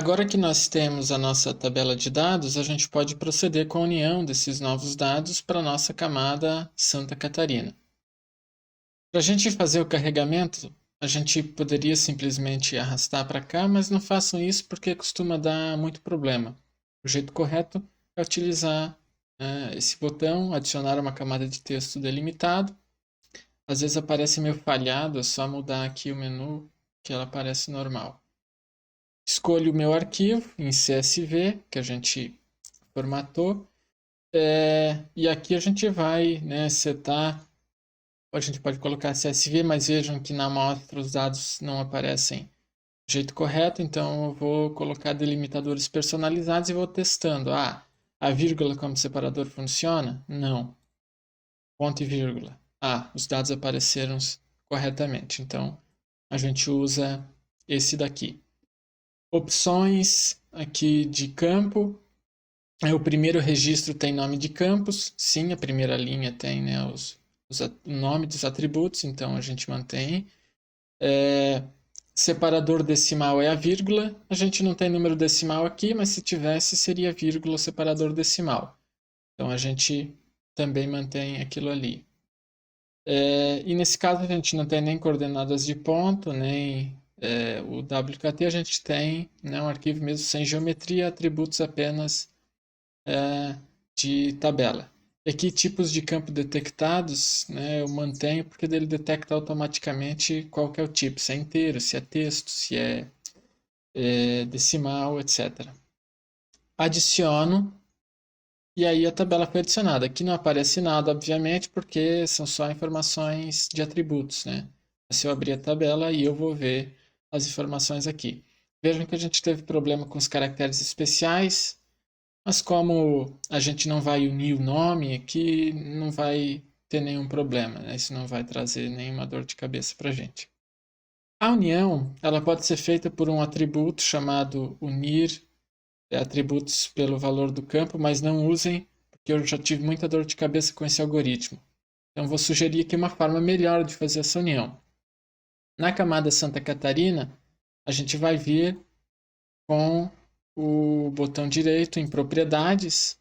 Agora que nós temos a nossa tabela de dados, a gente pode proceder com a união desses novos dados para a nossa camada Santa Catarina. Para a gente fazer o carregamento, a gente poderia simplesmente arrastar para cá, mas não façam isso porque costuma dar muito problema. O jeito correto é utilizar esse botão, adicionar uma camada de texto delimitado. Às vezes aparece meio falhado, é só mudar aqui o menu que ela aparece normal. Escolho o meu arquivo em CSV, que a gente formatou, e aqui a gente vai setar. A gente pode colocar CSV, mas vejam que na amostra os dados não aparecem do jeito correto, então eu vou colocar delimitadores personalizados e vou testando. A vírgula como separador funciona? Não. Ponto e vírgula. Os dados apareceram corretamente, então a gente usa esse daqui. Opções aqui de campo. O primeiro registro tem nome de campos. Sim, a primeira linha tem o nome dos atributos, então a gente mantém. Separador decimal é a vírgula. A gente não tem número decimal aqui, mas se tivesse seria vírgula separador decimal. Então a gente também mantém aquilo ali. E nesse caso a gente não tem nem coordenadas de ponto, nem o WKT, a gente tem um arquivo mesmo sem geometria, atributos apenas de tabela. Aqui, tipos de campo detectados, eu mantenho porque ele detecta automaticamente qual que é o tipo, se é inteiro, se é texto, se é decimal, etc. Adiciono, e aí a tabela foi adicionada. Aqui não aparece nada, obviamente, porque são só informações de atributos, Se eu abrir a tabela, aí eu vou ver as informações aqui. Vejam que a gente teve problema com os caracteres especiais, mas como a gente não vai unir o nome aqui, não vai ter nenhum problema, Isso não vai trazer nenhuma dor de cabeça para a gente. A união, ela pode ser feita por um atributo chamado unir atributos pelo valor do campo, mas não usem, porque eu já tive muita dor de cabeça com esse algoritmo. Então vou sugerir aqui uma forma melhor de fazer essa união. Na camada Santa Catarina, a gente vai vir com o botão direito em propriedades,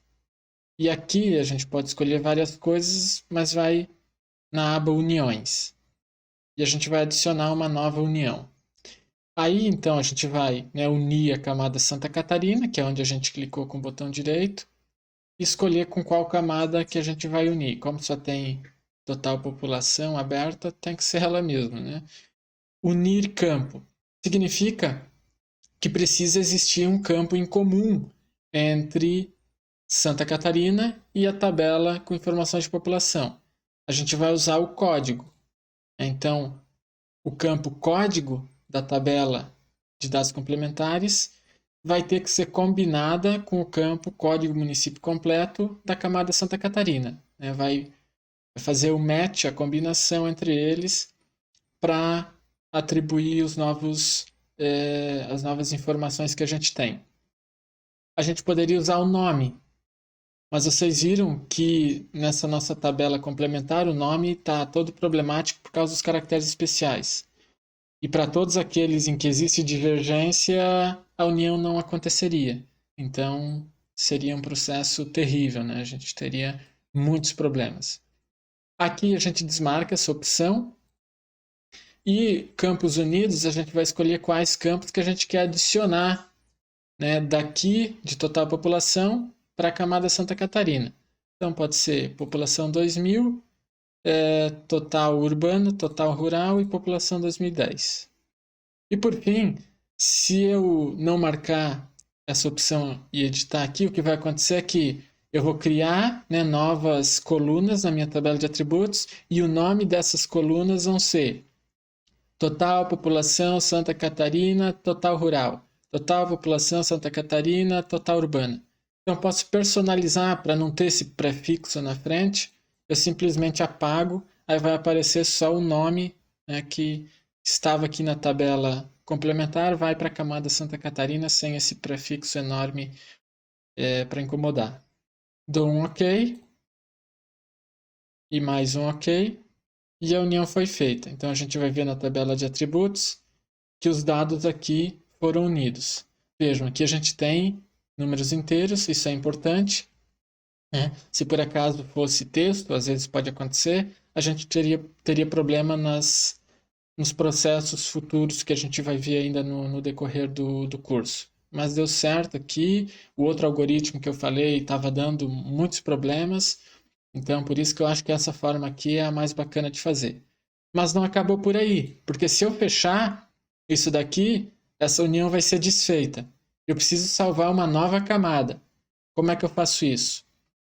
e aqui a gente pode escolher várias coisas, mas vai na aba uniões. E a gente vai adicionar uma nova união. Aí então a gente vai unir a camada Santa Catarina, que é onde a gente clicou com o botão direito, e escolher com qual camada que a gente vai unir. Como só tem total população aberta, tem que ser ela mesma, Unir campo significa que precisa existir um campo em comum entre Santa Catarina e a tabela com informações de população. A gente vai usar o código. Então, o campo código da tabela de dados complementares vai ter que ser combinada com o campo código município completo da camada Santa Catarina. Vai fazer o match, a combinação entre eles, para atribuir as novas informações que a gente tem. A gente poderia usar o nome, mas vocês viram que nessa nossa tabela complementar o nome está todo problemático por causa dos caracteres especiais. E para todos aqueles em que existe divergência, a união não aconteceria. Então, seria um processo terrível, A gente teria muitos problemas. Aqui a gente desmarca essa opção. E campos unidos, a gente vai escolher quais campos que a gente quer adicionar daqui de total população para a camada Santa Catarina. Então, pode ser população 2000, total urbano, total rural e população 2010. E por fim, se eu não marcar essa opção e editar aqui, o que vai acontecer é que eu vou criar novas colunas na minha tabela de atributos e o nome dessas colunas vão ser total população Santa Catarina, total rural, total população Santa Catarina, total urbana. Então eu posso personalizar para não ter esse prefixo na frente, eu simplesmente apago, aí vai aparecer só o nome que estava aqui na tabela complementar, vai para a camada Santa Catarina sem esse prefixo enorme para incomodar. Dou um OK e mais um OK e a união foi feita. Então a gente vai ver na tabela de atributos que os dados aqui foram unidos. Vejam, aqui a gente tem números inteiros, isso é importante, né? Se por acaso fosse texto, às vezes pode acontecer, a gente teria problema nos processos futuros que a gente vai ver ainda no decorrer do curso. Mas deu certo aqui, o outro algoritmo que eu falei estava dando muitos problemas, então por isso que eu acho que essa forma aqui é a mais bacana de fazer. Mas não acabou por aí, porque se eu fechar isso daqui, essa união vai ser desfeita. Eu preciso salvar uma nova camada. Como é que eu faço isso?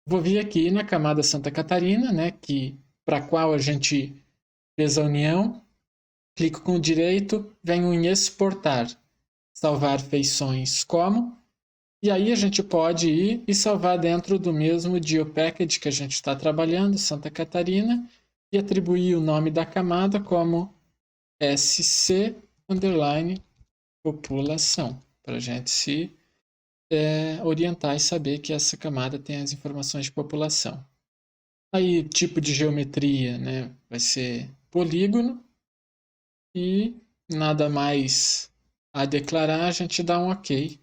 Vou vir aqui na camada Santa Catarina, né, para a qual a gente fez a união, clico com o direito, venho em exportar, salvar feições como, e aí a gente pode ir e salvar dentro do mesmo GeoPackage que a gente está trabalhando, Santa Catarina, e atribuir o nome da camada como SC underline população, para a gente se orientar e saber que essa camada tem as informações de população. Aí, tipo de geometria, né, vai ser polígono e nada mais a declarar, a gente dá um OK.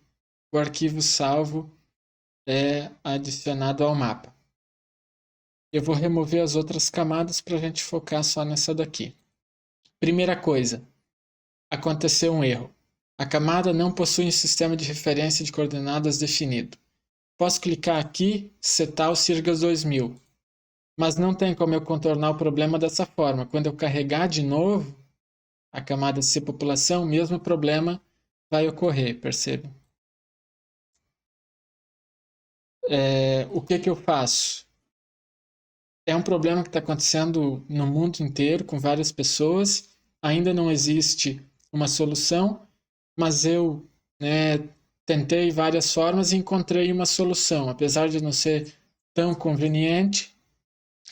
O arquivo salvo é adicionado ao mapa. Eu vou remover as outras camadas para a gente focar só nessa daqui. Primeira coisa, aconteceu um erro. A camada não possui um sistema de referência de coordenadas definido. Posso clicar aqui, setar o Sirgas 2000, mas não tem como eu contornar o problema dessa forma. Quando eu carregar de novo a camada C população, o mesmo problema vai ocorrer, percebe? O que eu faço? É um problema que está acontecendo no mundo inteiro, com várias pessoas. Ainda não existe uma solução, mas eu tentei várias formas e encontrei uma solução. Apesar de não ser tão conveniente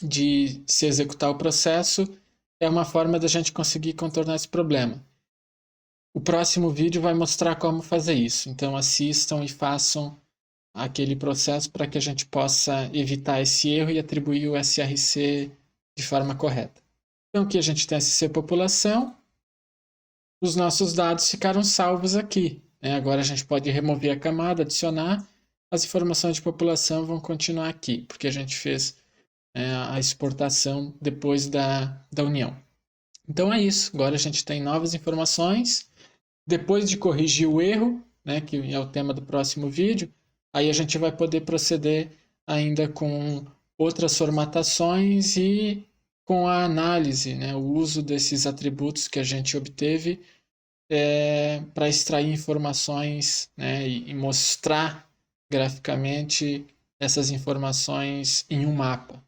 de se executar o processo, é uma forma da gente conseguir contornar esse problema. O próximo vídeo vai mostrar como fazer isso. Então assistam e façam aquele processo para que a gente possa evitar esse erro e atribuir o SRC de forma correta. Então aqui a gente tem SC população, os nossos dados ficaram salvos aqui, né? Agora a gente pode remover a camada, adicionar, as informações de população vão continuar aqui, porque a gente fez a exportação depois da união. Então é isso, agora a gente tem novas informações, depois de corrigir o erro, né, que é o tema do próximo vídeo, aí a gente vai poder proceder ainda com outras formatações e com a análise, né, o uso desses atributos que a gente obteve para extrair informações, né, e mostrar graficamente essas informações em um mapa.